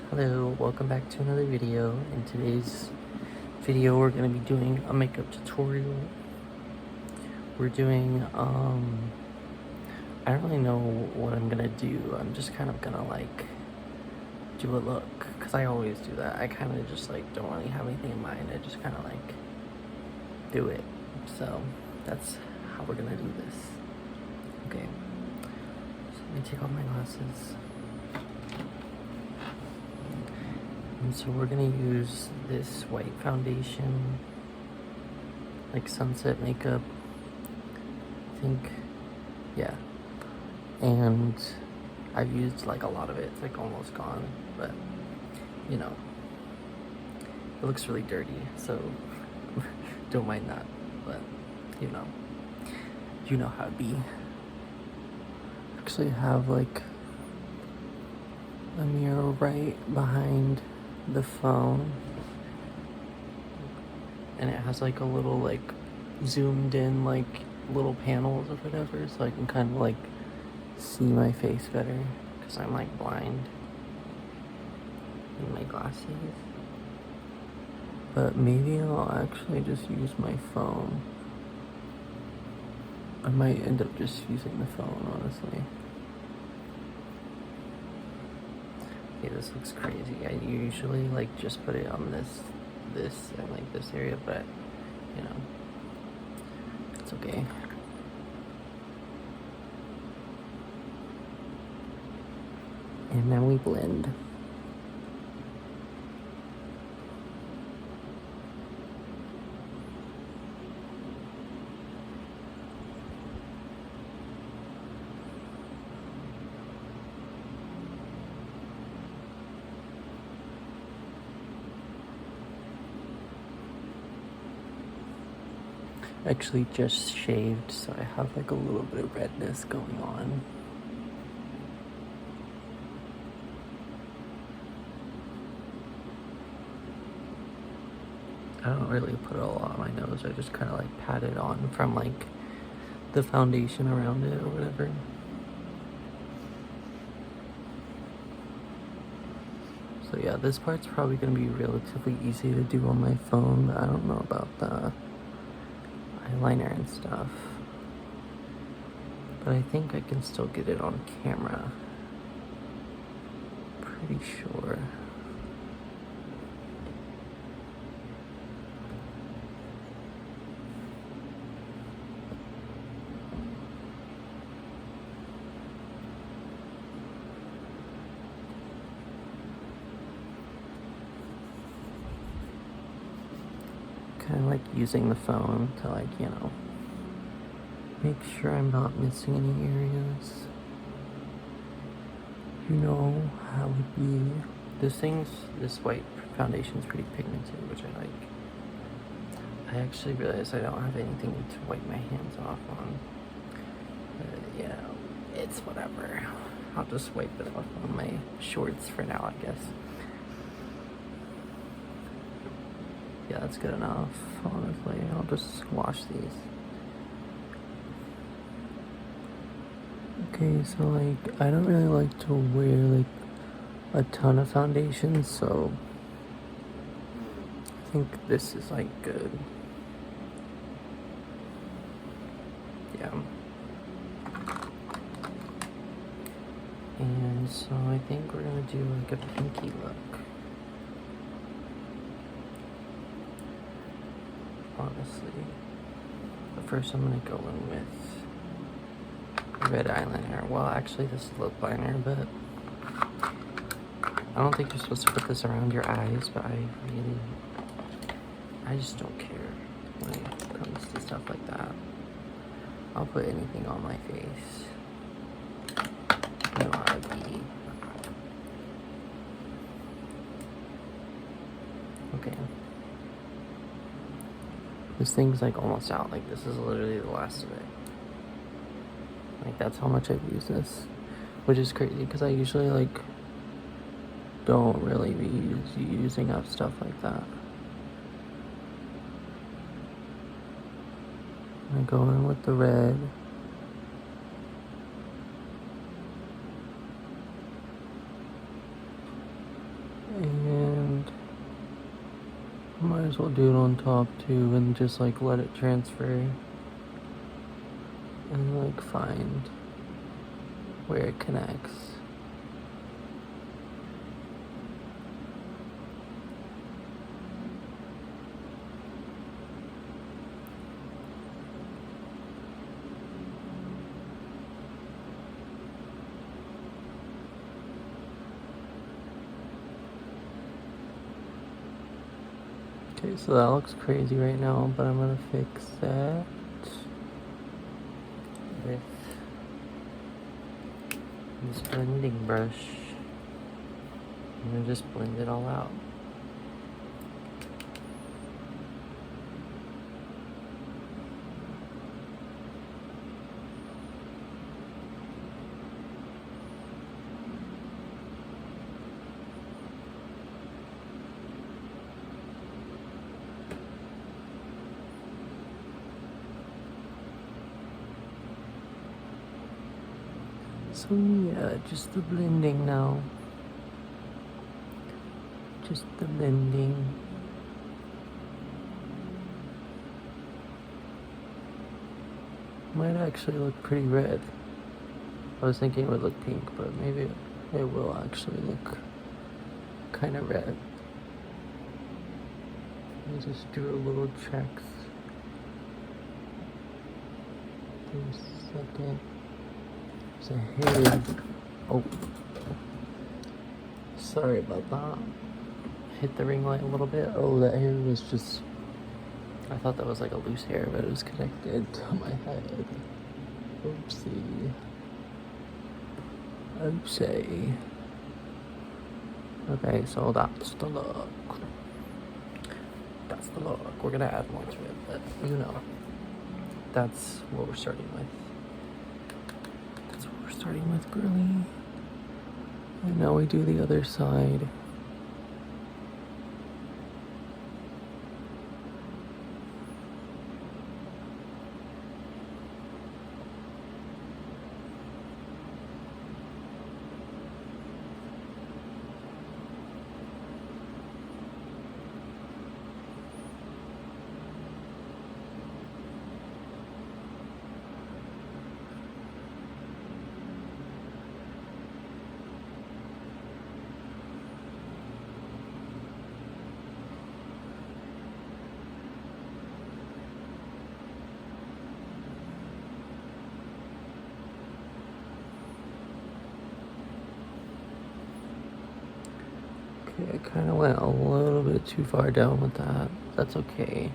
Hello, welcome back to another video. In today's video, we're going to be doing a makeup tutorial. We're doing, I don't really know what I'm going to do. I'm just kind of going to like do a look, because I always do that. I kind of just like don't really have anything in mind. I just kind of like do it. So that's how we're going to do this. Okay, so let me take off my glasses. And so we're gonna use this white foundation, like sunset makeup, I think, yeah. And I've used like a lot of it, it's like almost gone, but you know, it looks really dirty, so don't mind that, but you know how it be. Actually have like a mirror right behind the phone, and it has like a little like zoomed in like little panels or whatever, so I can kind of like see my face better because I'm like blind in my glasses. But maybe I'll actually just use my phone. I might end up just using the phone, honestly. Okay, this looks crazy. I usually like just put it on this and like this area, but you know, it's okay. And now we blend. Actually just shaved, so I have like a little bit of redness going on. I don't really put it all on my nose, I just kind of like pat it on from like the foundation around it or whatever. So yeah, this part's probably going to be relatively easy to do on my phone, but I don't know about the eyeliner and stuff. But I think I can still get it on camera. Pretty sure. Kind of like using the phone to like, you know, make sure I'm not missing any areas. You know how it be. This white foundation's pretty pigmented, which I like. I actually realized I don't have anything to wipe my hands off on. But, you know, it's whatever. I'll just wipe it off on my shorts for now, I guess. Yeah, that's good enough, honestly. I'll just wash these. Okay, so like, I don't really like to wear like a ton of foundation, so I think this is like good. Yeah. And so I think we're gonna do like a pinky look. Honestly. But first I'm gonna go in with red eyeliner. Well, actually this is lip liner, but I don't think you're supposed to put this around your eyes, but I just don't care when it comes to stuff like that. I'll put anything on my face. You know how to be. Okay. This thing's like almost out. Like this is literally the last of it. Like that's how much I've used this, which is crazy because I usually like don't really be using up stuff like that. I go in with the red. And might as well do it on top too and just like let it transfer and like find where it connects. Okay, so that looks crazy right now, but I'm gonna fix that with this blending brush. I'm gonna just blend it all out. So yeah, just the blending now. Just the blending. Might actually look pretty red. I was thinking it would look pink, but maybe it will actually look kind of red. Let me just do a little checks. Give me a second. There's a hair. Oh. Sorry about that. Hit the ring light a little bit. Oh, that hair was just... I thought that was like a loose hair, but it was connected to my head. Oopsie. Oopsie. Okay, so that's the look. That's the look. We're gonna add more to it, but you know. That's what we're starting with. That's what we're starting with, girly. And now we do the other side. Okay, I kind of went a little bit too far down with that. That's okay,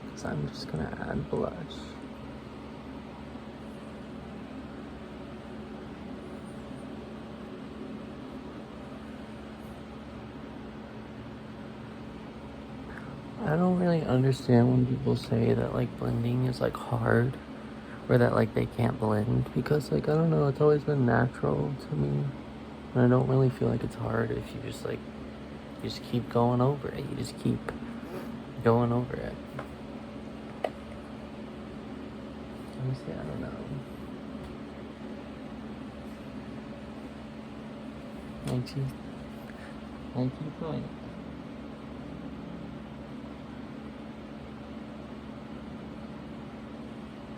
because I'm just gonna add blush. I don't really understand when people say that like blending is like hard, or that like they can't blend, because like I don't know, it's always been natural to me. And I don't really feel like it's hard if you just like, you just keep going over it. You just keep going over it. Let me see, I don't know. 19 points.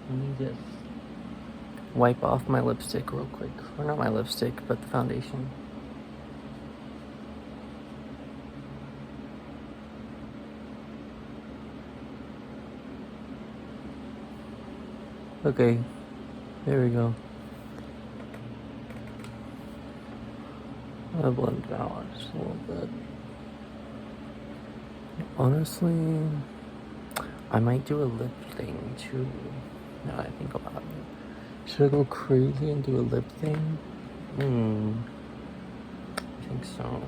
Let me just wipe off my lipstick real quick. Or not my lipstick, but the foundation. Okay, there we go. I blend it out just a little bit. Honestly, I might do a lip thing too, now that I think about it. Should I go crazy and do a lip thing? I think so.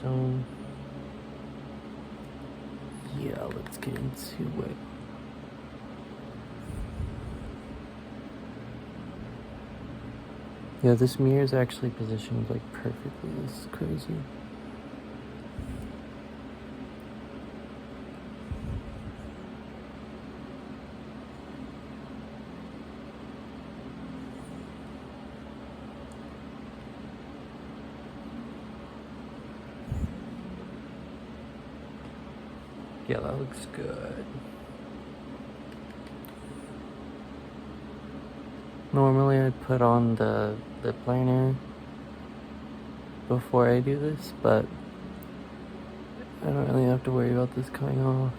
So, yeah, let's get into it. Yeah, this mirror is actually positioned like perfectly. This is crazy. Yeah, that looks good. Normally I'd put on the lip liner before I do this, but I don't really have to worry about this coming off.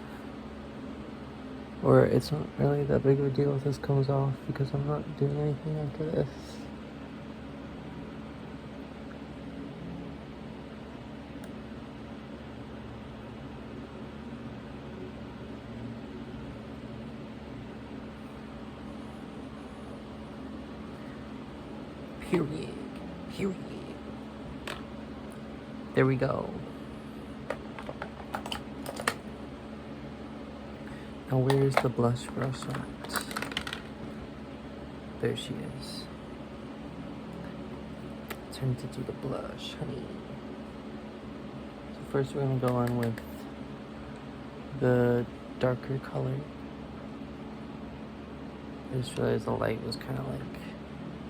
Or it's not really that big of a deal if this comes off because I'm not doing anything after this. Period. Period. There we go. Now where's the blush brush at? There she is. Time to do the blush, honey. So first we're gonna go on with the darker color. I just realized the light was kind of like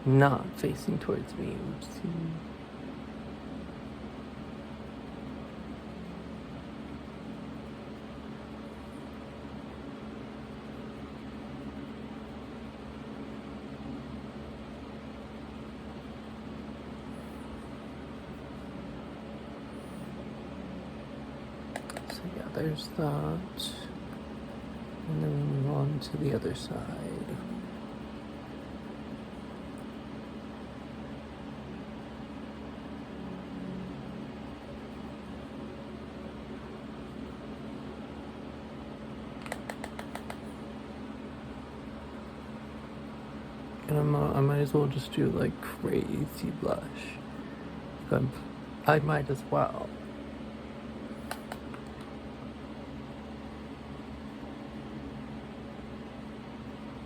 not facing towards me. Oopsie. So yeah, there's that. And then we move on to the other side. And I might as well just do like crazy blush. I might as well.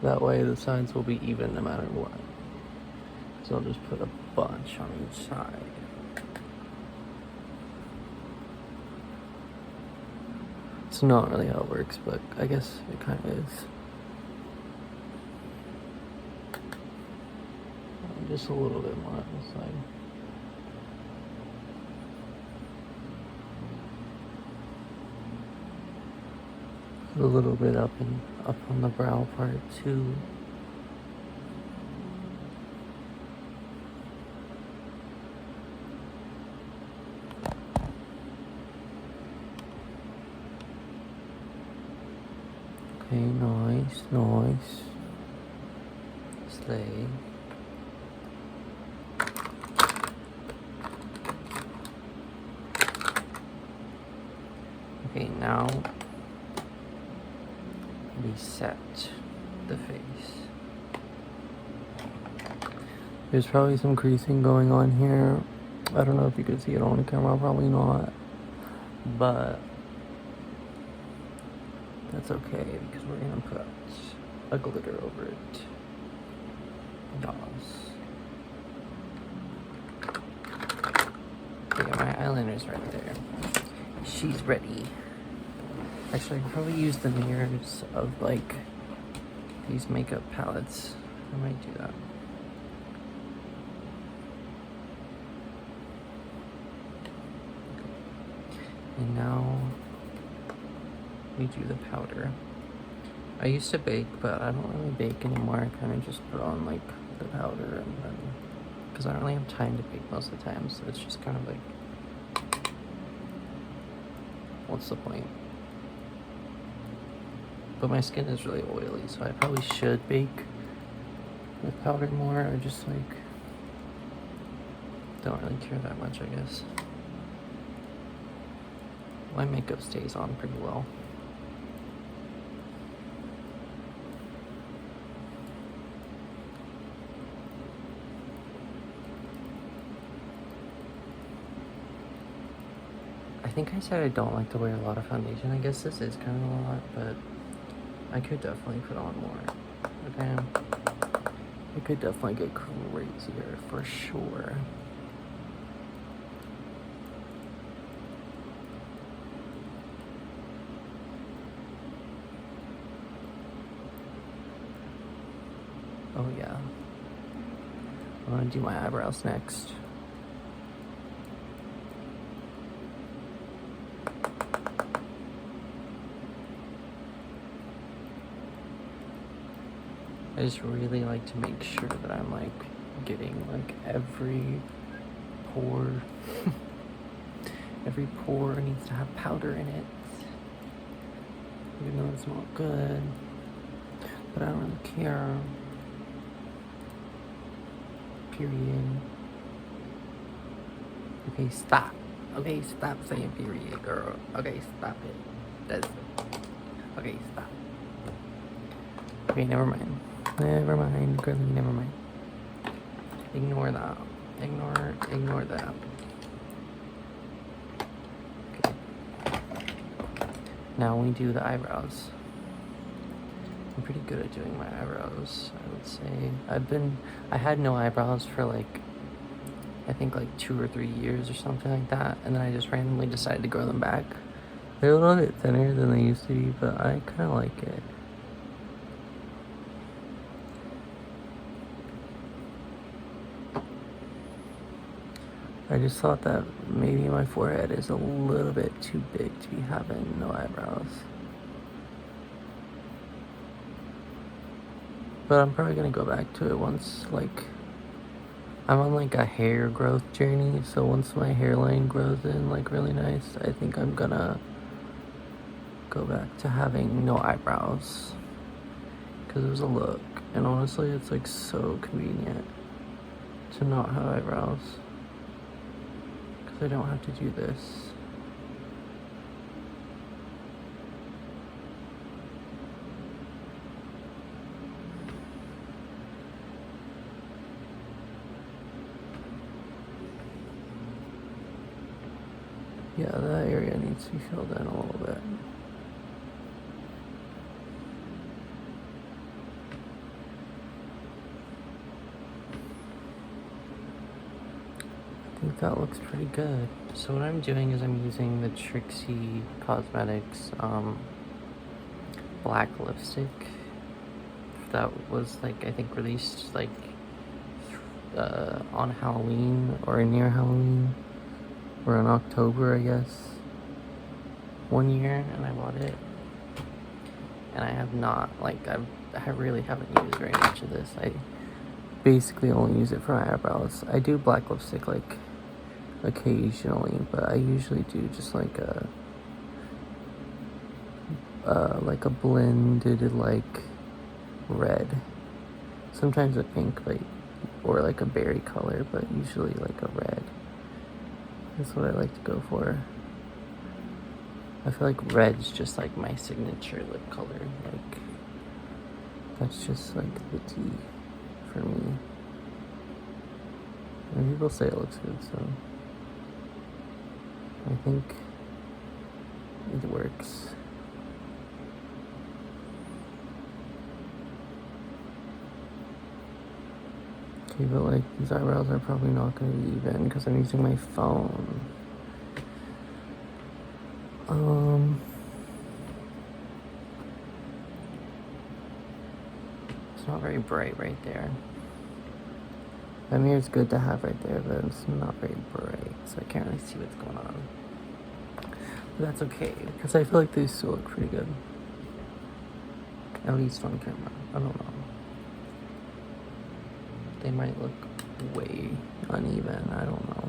That way the sides will be even no matter what. So I'll just put a bunch on each side. It's not really how it works, but I guess it kind of is. Just a little bit more on this side. Put a little bit up on the brow part too. Okay, nice, nice. Slay. Okay, now reset the face. There's probably some creasing going on here. I don't know if you can see it on the camera, probably not. But that's okay because we're gonna put a glitter over it. Yaas. Okay, my eyeliner's right there. She's ready. Actually, I could probably use the mirrors of like these makeup palettes. I might do that. And now we do the powder. I used to bake, but I don't really bake anymore. I kind of just put on like the powder and then, because I don't really have time to bake most of the time, so it's just kind of like, what's the point? But my skin is really oily, so I probably should bake with powder more, or just like, don't really care that much, I guess. My makeup stays on pretty well. I think I said I don't like to wear a lot of foundation. I guess this is kind of a lot, but I could definitely put on more. Okay. It could definitely get crazier for sure. Oh yeah. I'm gonna do my eyebrows next. I just really like to make sure that I'm like getting like every pore. Every pore needs to have powder in it. Even though it's not good. But I don't really care. Period. Okay, stop. Okay, stop saying period, girl. Okay, stop it. That's it. Okay, stop. Okay, never mind. Never mind, girlie, never mind. Ignore that. Ignore that. Okay. Now we do the eyebrows. I'm pretty good at doing my eyebrows, I would say. I had no eyebrows for like, I think like 2 or 3 years or something like that, and then I just randomly decided to grow them back. They're a little bit thinner than they used to be, but I kind of like it. I just thought that maybe my forehead is a little bit too big to be having no eyebrows. But I'm probably gonna go back to it once, like, I'm on like a hair growth journey, so once my hairline grows in like really nice, I think I'm gonna go back to having no eyebrows. Because there's a look, and honestly it's like so convenient to not have eyebrows. Because I don't have to do this. Yeah, that area needs to be filled in a little bit. I think that looks pretty good. So what I'm doing is I'm using the Trixie Cosmetics black lipstick. That was like, I think released like on Halloween or near Halloween. Or in October, I guess, one year, and I bought it, and I have not, like, I really haven't used very much of this. I basically only use it for my eyebrows. I do black lipstick, like, occasionally, but I usually do just like a blended, like, red. Sometimes a pink, like, or like a berry color, but usually like a red. That's what I like to go for. I feel like red's just like my signature lip color. Like, that's just like the tea for me. And people say it looks good, so I think it works. Okay, but like these eyebrows are probably not going to be even because I'm using my phone. It's not very bright right there. I mean, it's good to have right there, but it's not very bright, so I can't really see what's going on. But that's okay, because I feel like these still look pretty good. At least on camera. I don't know. They might look way uneven. I don't know.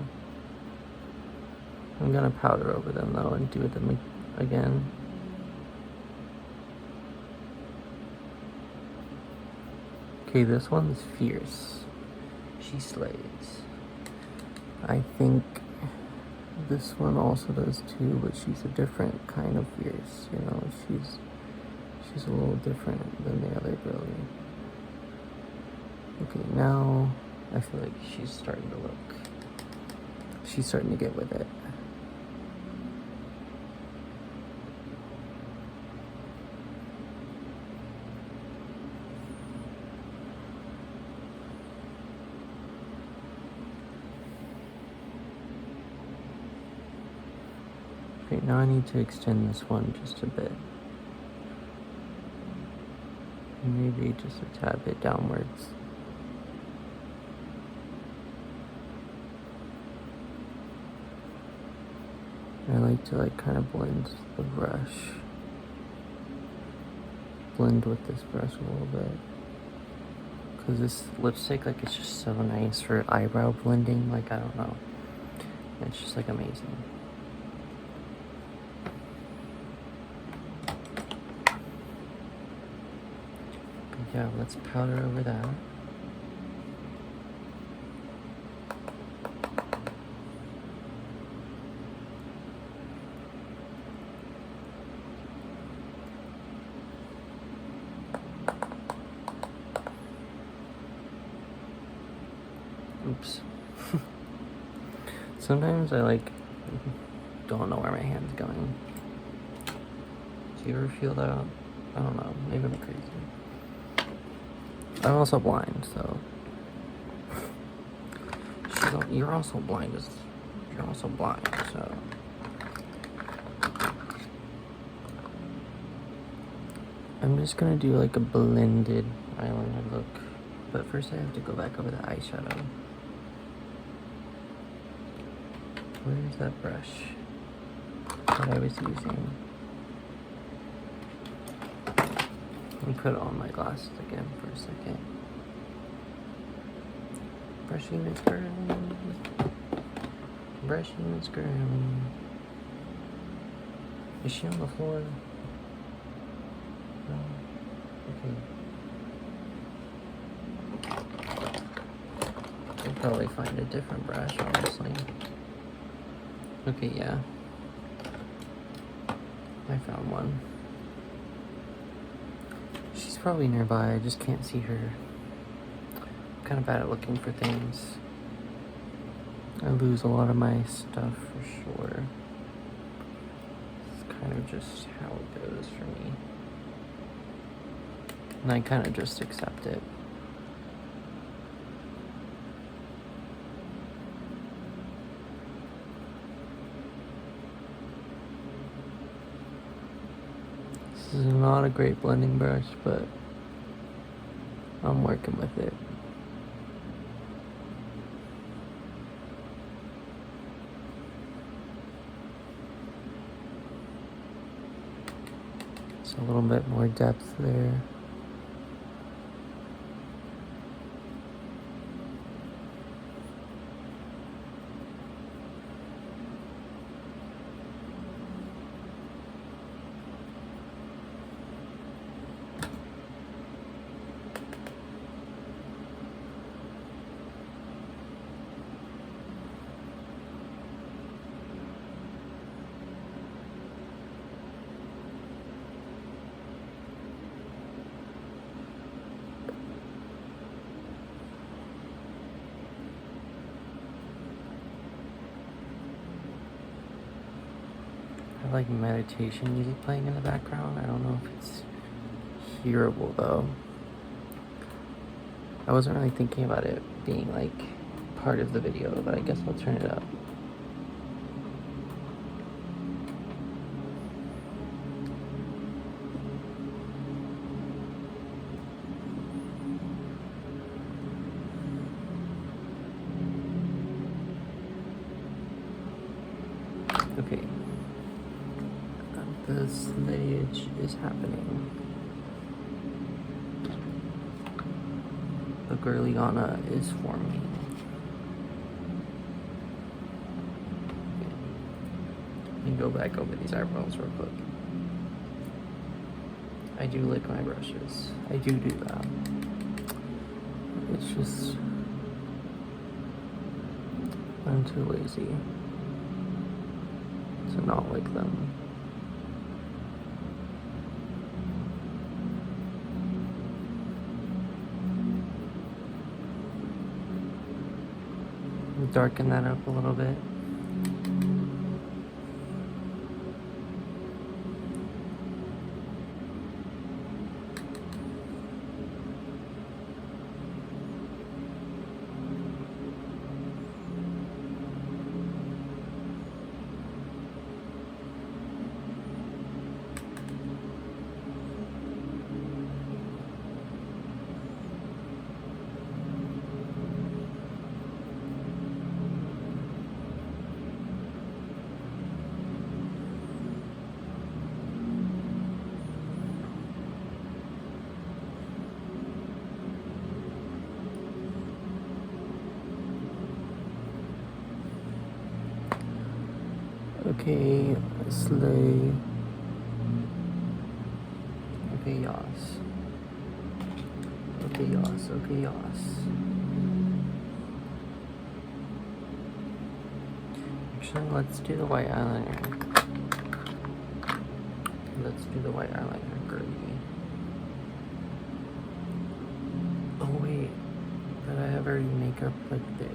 I'm gonna powder over them though and do them again. Okay, this one's fierce. She slays. I think this one also does too, but she's a different kind of fierce, you know. She's a little different than the other girlie. Okay, now I feel like she's starting to look. She's starting to get with it. Okay, now I need to extend this one just a bit. Maybe just a tad bit downwards. I like to like kind of blend the brush. Blend with this brush a little bit. Because this lipstick, like, it's just so nice for eyebrow blending. Like, I don't know. It's just, like, amazing. But yeah, let's powder over that. Oops. Sometimes I like don't know where my hand's going. Do you ever feel that? I don't know. Maybe I'm crazy. I'm also blind, so you're also blind. You're also blind, so I'm just gonna do like a blended eyeliner look. But first I have to go back over the eyeshadow. Where's that brush that I was using? Let me put on my glasses again for a second. Brushing is girly. Brushing is girly. Is she on the floor? No. Okay. I'll probably find a different brush, honestly. Okay, yeah. I found one. She's probably nearby, I just can't see her. I'm kind of bad at looking for things. I lose a lot of my stuff for sure. It's kind of just how it goes for me. And I kind of just accept it. This is not a great blending brush, but I'm working with it. It's a little bit more depth there. I like meditation music playing in the background. I don't know if it's hearable though. I wasn't really thinking about it being like part of the video, but I guess I'll turn it up. Okay. The slayage is happening. The girliana is forming. Let me go back over these eyebrows real quick. I do lick my brushes. I do that. It's just I'm too lazy to not lick them. Darken that up a little bit. Okay, slay. Okay, yaas. Okay, yaas. Okay, yaas. Actually, let's do the white eyeliner. Let's do the white eyeliner, girly. Oh wait, but I have already makeup like there.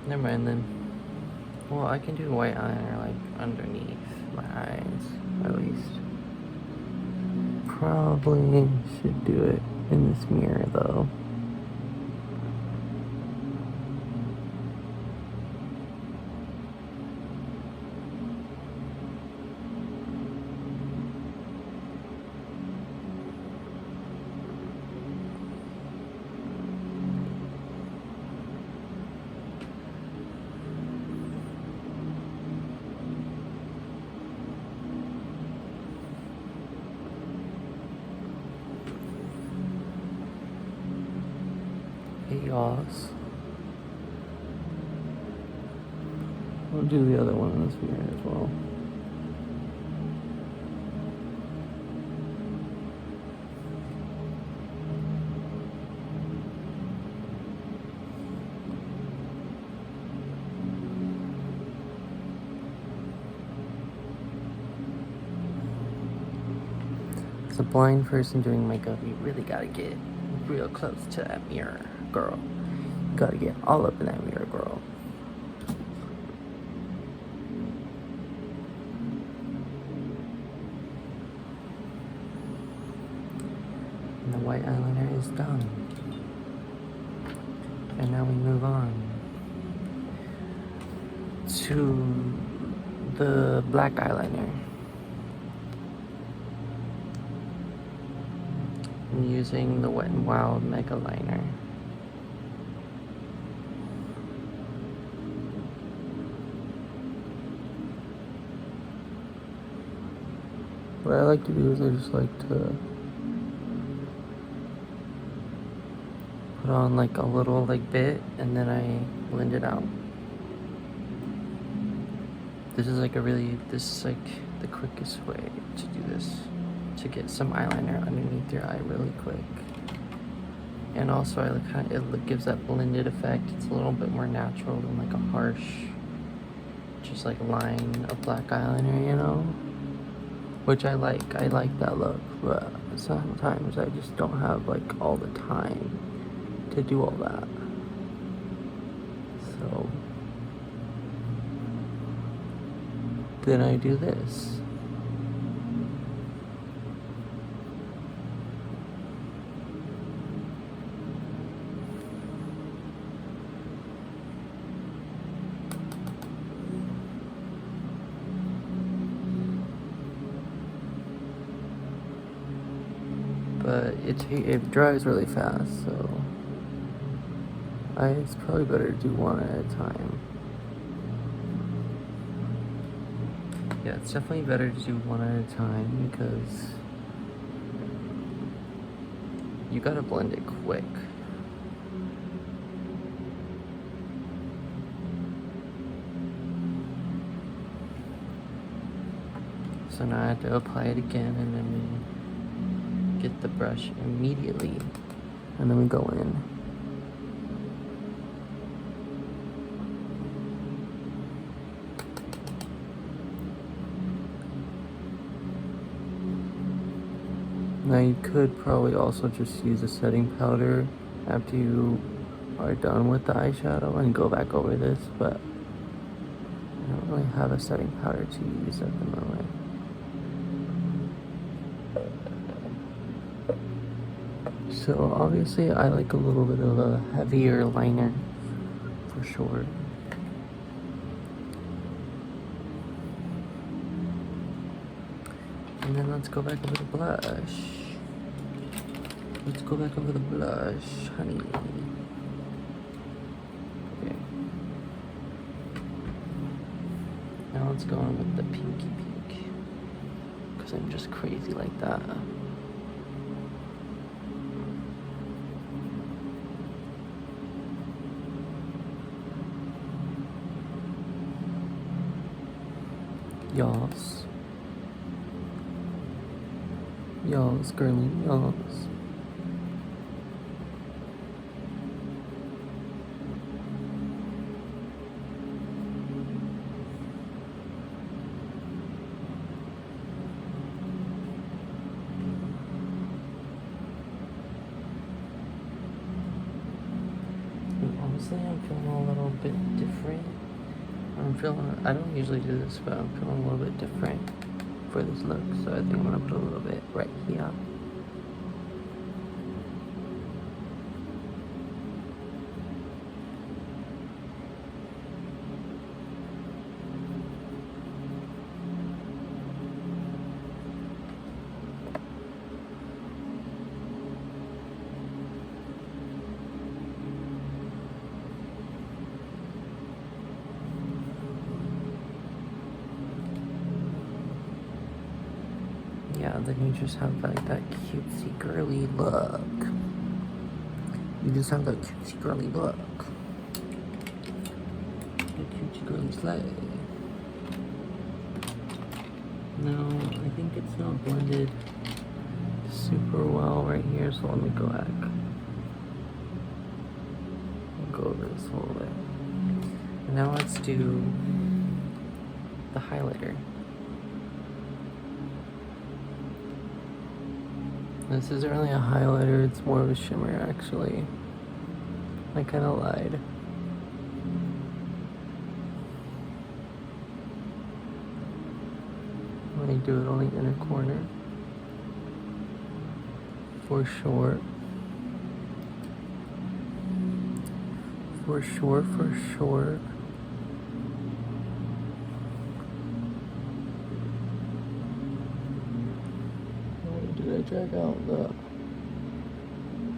Never mind then. Well, I can do white eyeliner like underneath my eyes, at least. Probably should do it in this mirror though. Yaas. I'll do the other one in this mirror as well. As a blind person doing makeup, you really gotta get real close to that mirror, girl. You gotta get all up in that mirror, girl. And the white eyeliner is done. And now we move on to the black eyeliner. I'm using the Wet n Wild Mega Liner. What I like to do is I just like to put on like a little bit and then I blend it out. This is like the quickest way to do this, to get some eyeliner underneath your eye really quick. And also it gives that blended effect. It's a little bit more natural than like a harsh, just like line of black eyeliner, you know? Which I like that look, but sometimes I just don't have like all the time to do all that. So then I do this. But it dries really fast, so it's probably better to do one at a time. Yeah, it's definitely better to do one at a time because you gotta blend it quick. So now I have to apply it again and then get the brush immediately and then we go in. Now you could probably also just use a setting powder after you are done with the eyeshadow and go back over this, but I don't really have a setting powder to use at the moment. So obviously I like a little bit of a heavier liner for sure. And then let's go back over the blush. Let's go back over the blush, honey. Okay. Now let's go on with the pinky pink. Because I'm just crazy like that. Yaas. Yaas, girly, yaas. Honestly, I'm feeling a little bit different. I don't usually do this, but I'm feeling a little bit different for this look, so I think I'm gonna put a little bit right here. Yeah, then you just have like that cutesy girly look. You just have that cutesy girly look. The cutesy girly slay. No, I think it's not blended super well right here, so let me go back. I'll go over this a little bit. And now let's do the highlighter. This isn't really a highlighter, it's more of a shimmer actually. I kind of lied. Let me do it on the inner corner. For sure. For sure, for sure. Did I drag out the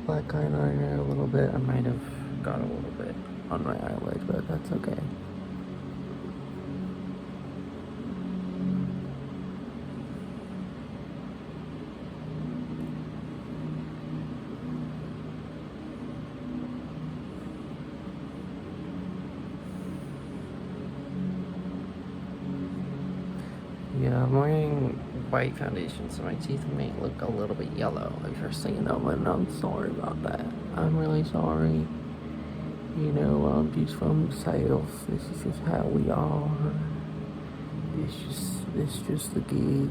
black eyeliner a little bit? I might have got a little bit on my eyelid, but that's okay. Yeah, I'm wearing white foundation, so my teeth may look a little bit yellow, just so you know, and I'm sorry about that. I'm really sorry. You know, I'm just from the South. This is just how we are. It's just the gig.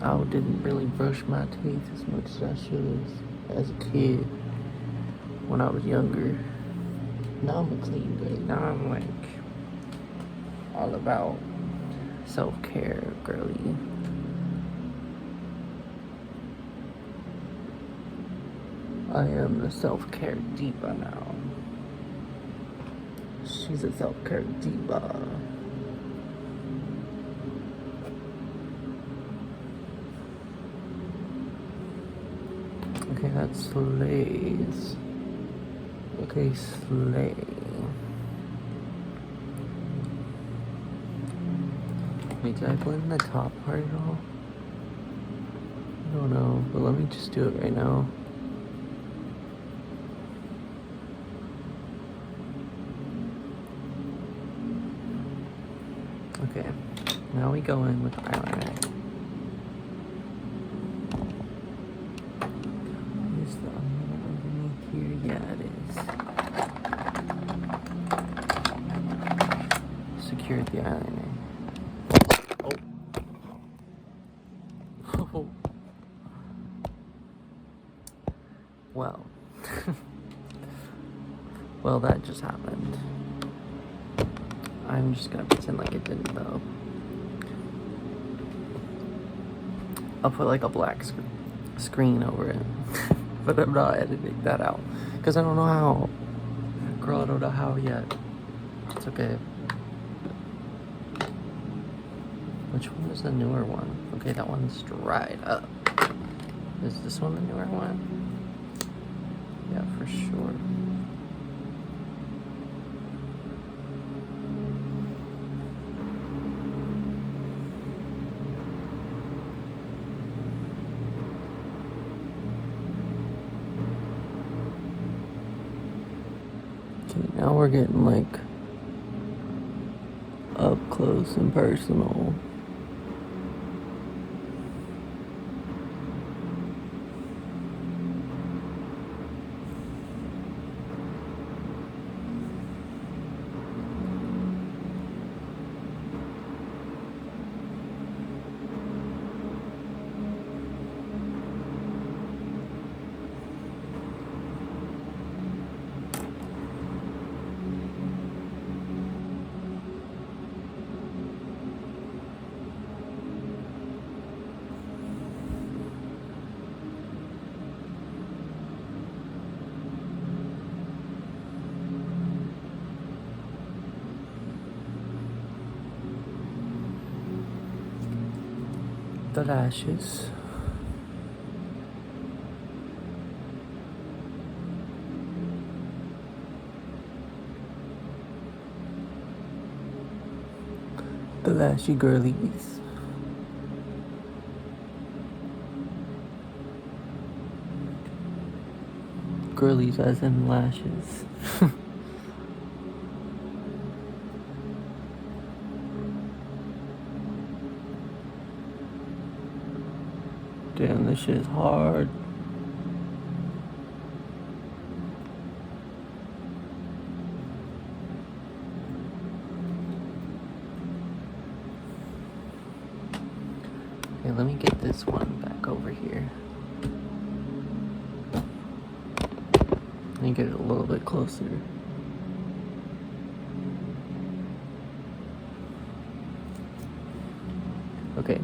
I didn't really brush my teeth as much as I should as a kid when I was younger. Now I'm a clean girl. Now I'm like all about self-care, girly. I am the self-care diva now. She's a self-care diva. Okay, that slays. Okay, slay. Wait, did I blend the top part at all? I don't know, but let me just do it right now. Okay, now we go in with eyeliner. Is the eyeliner underneath here? Yeah, it is. Secure the eyeliner. Oh. Well. Well, that just happened. I'm just gonna pretend like it didn't though. I'll put like a black screen over it. But I'm not editing that out. Because I don't know how. Girl, I don't know how yet. It's okay. Which one is the newer one? Okay, that one's dried up. Is this one the newer one? Yeah, for sure. Okay, now we're getting like up close and personal. The lashes. The lashy girlies. Girlies as in lashes. Damn, this shit is hard. Okay, let me get this one back over here. Let me get it a little bit closer. Okay.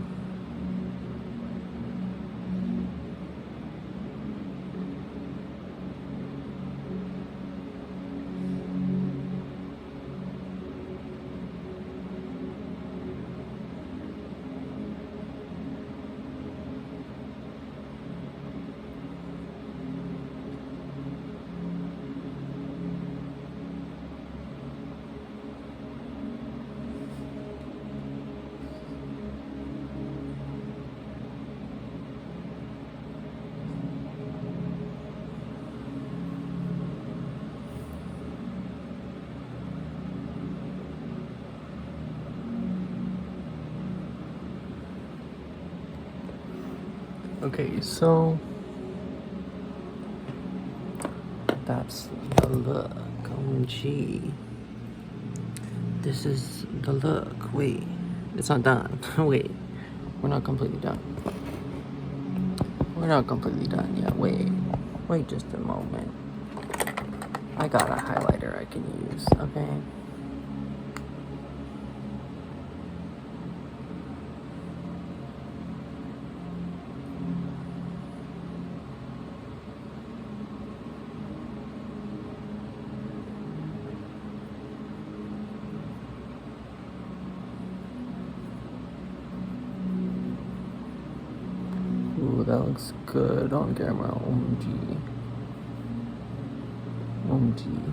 Okay, so that's the look. OMG. This is the look. Wait, it's not done. Wait, we're not completely done. We're not completely done yet. Wait just a moment. I got a highlighter I can use, okay? Ooh, that looks good on camera. OMG. OMG.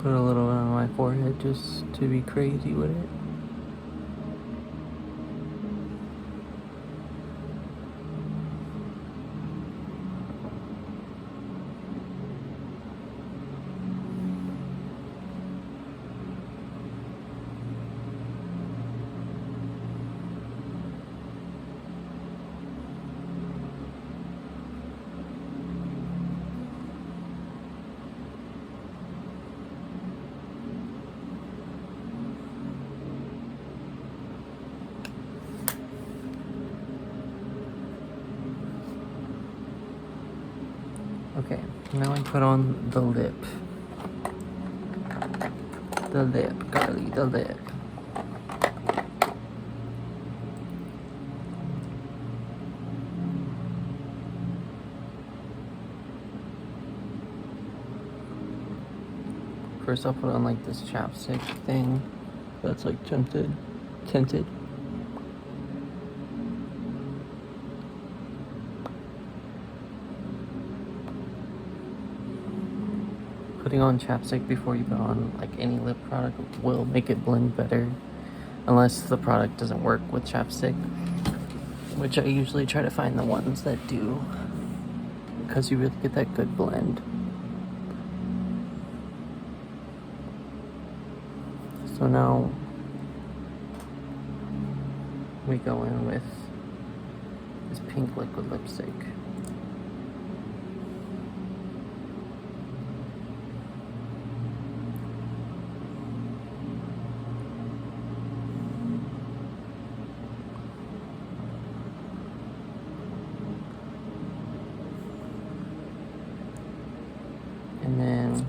Put a little bit on my forehead just to be crazy with it. Okay, now I put on the lip. The lip, girly, the lip. First I'll put on like this chapstick thing that's like tinted. Putting on chapstick before you put on like any lip product will make it blend better, unless the product doesn't work with chapstick, which I usually try to find the ones that do, because you really get that good blend. So now we go in with this pink liquid lipstick. And then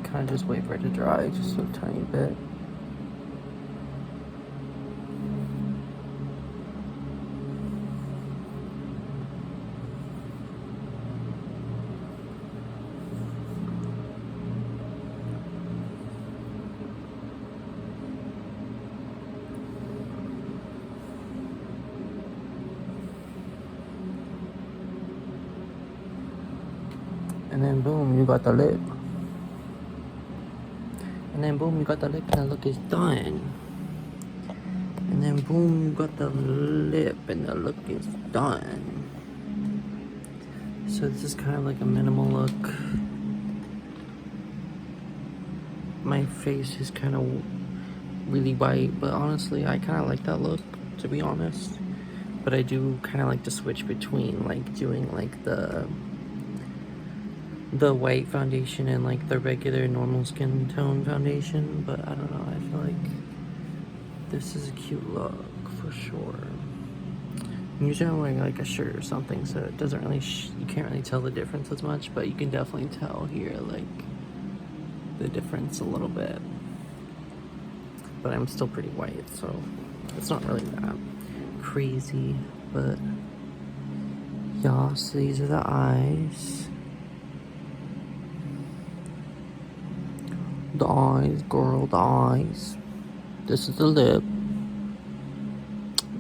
kind of just wait for it to dry just a tiny bit. And then boom, you got the lip. And then boom, you got the lip and the look is done. And then boom, you got the lip and the look is done. So this is kind of like a minimal look. My face is kind of really white, but honestly, I kind of like that look, to be honest. But I do kind of like to switch between like doing like the white foundation and like the regular normal skin tone foundation, but I don't know, I feel like this is a cute look for sure. Usually I'm wearing like a shirt or something, so it doesn't really you can't really tell the difference as much, but you can definitely tell here like the difference a little bit. But I'm still pretty white, so it's not really that crazy. But yeah, so these are the eyes. The eyes, girl, the eyes. This is the lip.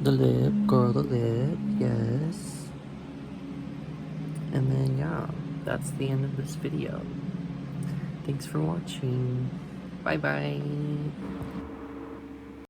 The lip, girl, the lip, yes. And then, yeah, that's the end of this video. Thanks for watching. Bye-bye.